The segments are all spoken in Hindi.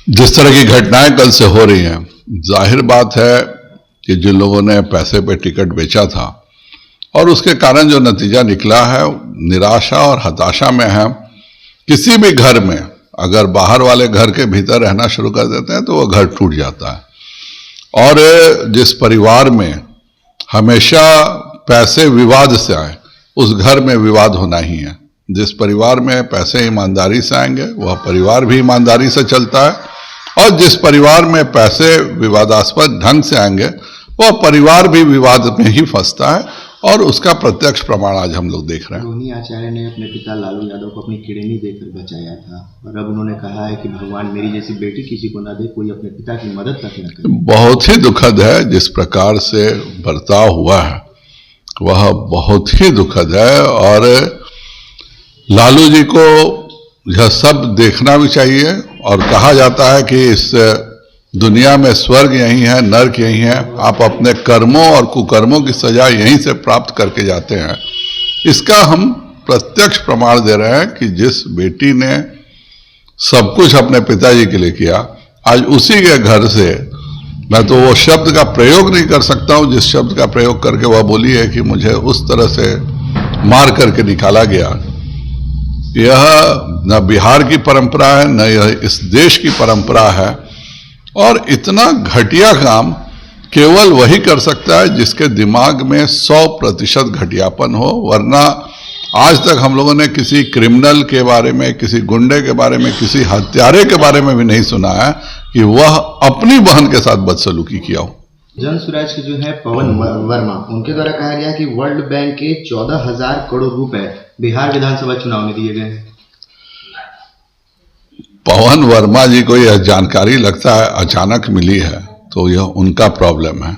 जिस तरह की घटनाएं कल से हो रही हैं, जाहिर बात है कि जिन लोगों ने पैसे पे टिकट बेचा था और उसके कारण जो नतीजा निकला है, निराशा और हताशा में है। किसी भी घर में अगर बाहर वाले घर के भीतर रहना शुरू कर देते हैं तो वो घर टूट जाता है। और जिस परिवार में हमेशा पैसे विवाद से आए, उस घर में विवाद होना ही है। जिस परिवार में पैसे ईमानदारी से आएंगे वह परिवार भी ईमानदारी से चलता है, और जिस परिवार में पैसे विवादास्पद ढंग से आएंगे वह परिवार भी विवाद में ही फंसता है, और उसका प्रत्यक्ष प्रमाण आज हम लोग देख रहे हैं। रोहिणी आचार्य ने अपने पिता लालू यादव को अपनी किडनी देकर बचाया था, और अब उन्होंने कहा है कि भगवान मेरी जैसी बेटी किसी को ना दे, कोई अपने पिता की मदद तक न करे। बहुत ही दुखद है जिस प्रकार से बर्ताव हुआ है, वह बहुत ही दुखद है। और लालू जी को यह सब देखना भी चाहिए, और कहा जाता है कि इस दुनिया में स्वर्ग यही है, नर्क यही है। आप अपने कर्मों और कुकर्मों की सजा यहीं से प्राप्त करके जाते हैं। इसका हम प्रत्यक्ष प्रमाण दे रहे हैं कि जिस बेटी ने सब कुछ अपने पिताजी के लिए किया, आज उसी के घर से, मैं तो वो शब्द का प्रयोग नहीं कर सकता हूं जिस शब्द का प्रयोग करके वह बोली है कि मुझे उस तरह से मार करके निकाला गया। यह न बिहार की परंपरा है, न यह इस देश की परंपरा है। और इतना घटिया काम केवल वही कर सकता है जिसके दिमाग में 100% घटियापन हो, वरना आज तक हम लोगों ने किसी क्रिमिनल के बारे में, किसी गुंडे के बारे में, किसी हत्यारे के बारे में भी नहीं सुना है कि वह अपनी बहन के साथ बदसलूकी किया हो। जन स्वराज के जो है पवन वर्मा, उनके द्वारा कहा गया कि वर्ल्ड बैंक के 14,000 करोड़ रुपए बिहार विधानसभा चुनाव में दिए गए हैं। पवन वर्मा जी को यह जानकारी लगता है अचानक मिली है, तो यह उनका प्रॉब्लम है।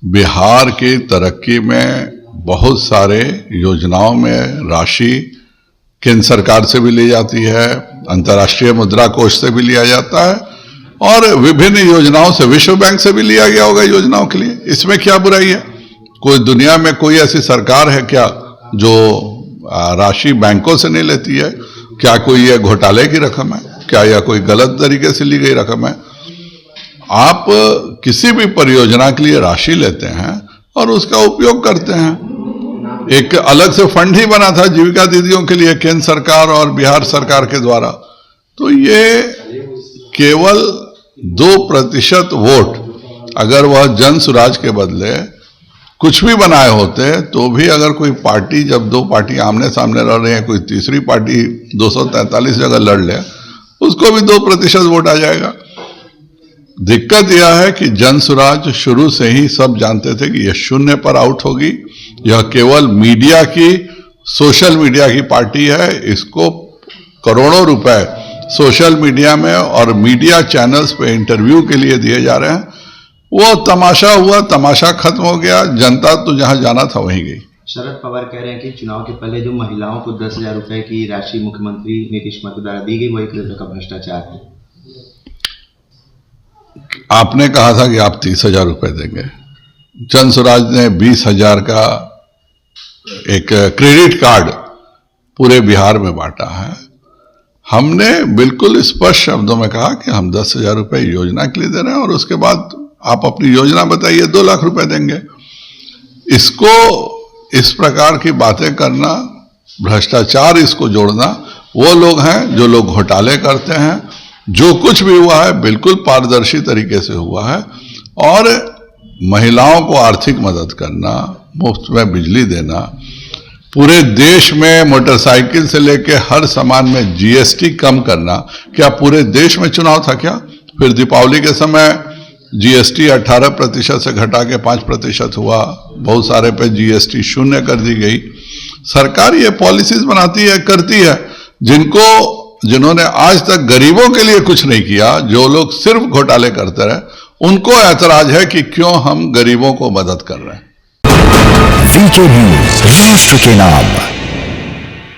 बिहार की तरक्की में बहुत सारे योजनाओं में राशि केंद्र सरकार से भी ली जाती है, अंतर्राष्ट्रीय मुद्रा कोष से भी लिया जाता है, और विभिन्न योजनाओं से, विश्व बैंक से भी लिया गया होगा योजनाओं के लिए। इसमें क्या बुराई है? कोई दुनिया में कोई ऐसी सरकार है क्या जो राशि बैंकों से नहीं लेती है? क्या कोई यह घोटाले की रकम है? क्या यह कोई गलत तरीके से ली गई रकम है? आप किसी भी परियोजना के लिए राशि लेते हैं और उसका उपयोग करते हैं। एक अलग से फंड ही बना था जीविका दीदियों के लिए केंद्र सरकार और बिहार सरकार के द्वारा। तो ये केवल 2% वोट, अगर वह जन सुराज के बदले कुछ भी बनाए होते तो भी, अगर कोई पार्टी, जब दो पार्टी आमने सामने लड़ रही है, कोई तीसरी पार्टी 243 जगह लड़ ले, उसको भी 2% वोट आ जाएगा। दिक्कत यह है कि जन सुराज शुरू से ही सब जानते थे कि यह शून्य पर आउट होगी। यह केवल मीडिया की, सोशल मीडिया की पार्टी है। इसको करोड़ों रुपए सोशल मीडिया में और मीडिया चैनल्स पे इंटरव्यू के लिए दिए जा रहे हैं। वो तमाशा हुआ, तमाशा खत्म हो गया, जनता तो जहां जाना था वहीं गई। शरद पवार कह रहे हैं कि चुनाव के पहले जो महिलाओं को 10,000 रुपए की राशि मुख्यमंत्री नीतीश कुमार द्वारा दी गई, वो एक तरह का भ्रष्टाचार है। आपने कहा था कि आप 30,000 रुपए देंगे। जन स्वराज ने 20,000 का एक क्रेडिट कार्ड पूरे बिहार में बांटा है। हमने बिल्कुल स्पष्ट शब्दों में कहा कि हम 10,000 रुपए योजना के लिए दे रहे हैं, और उसके बाद आप अपनी योजना बताइए, 2 लाख रुपए देंगे। इसको इस प्रकार की बातें करना, भ्रष्टाचार इसको जोड़ना, वो लोग हैं जो लोग घोटाले करते हैं। जो कुछ भी हुआ है बिल्कुल पारदर्शी तरीके से हुआ है, और महिलाओं को आर्थिक मदद करना, मुफ्त में बिजली देना, पूरे देश में मोटरसाइकिल से लेके हर सामान में जीएसटी कम करना। क्या पूरे देश में चुनाव था क्या? फिर दीपावली के समय जीएसटी 18% से घटा के 5% हुआ, बहुत सारे पे जीएसटी शून्य कर दी गई। सरकार ये पॉलिसीज बनाती है, करती है, जिन्होंने आज तक गरीबों के लिए कुछ नहीं किया, जो लोग सिर्फ घोटाले करते रहे, उनको ऐतराज है कि क्यों हम गरीबों को मदद कर रहे हैं। वीके न्यूज, राष्ट्र के नाम।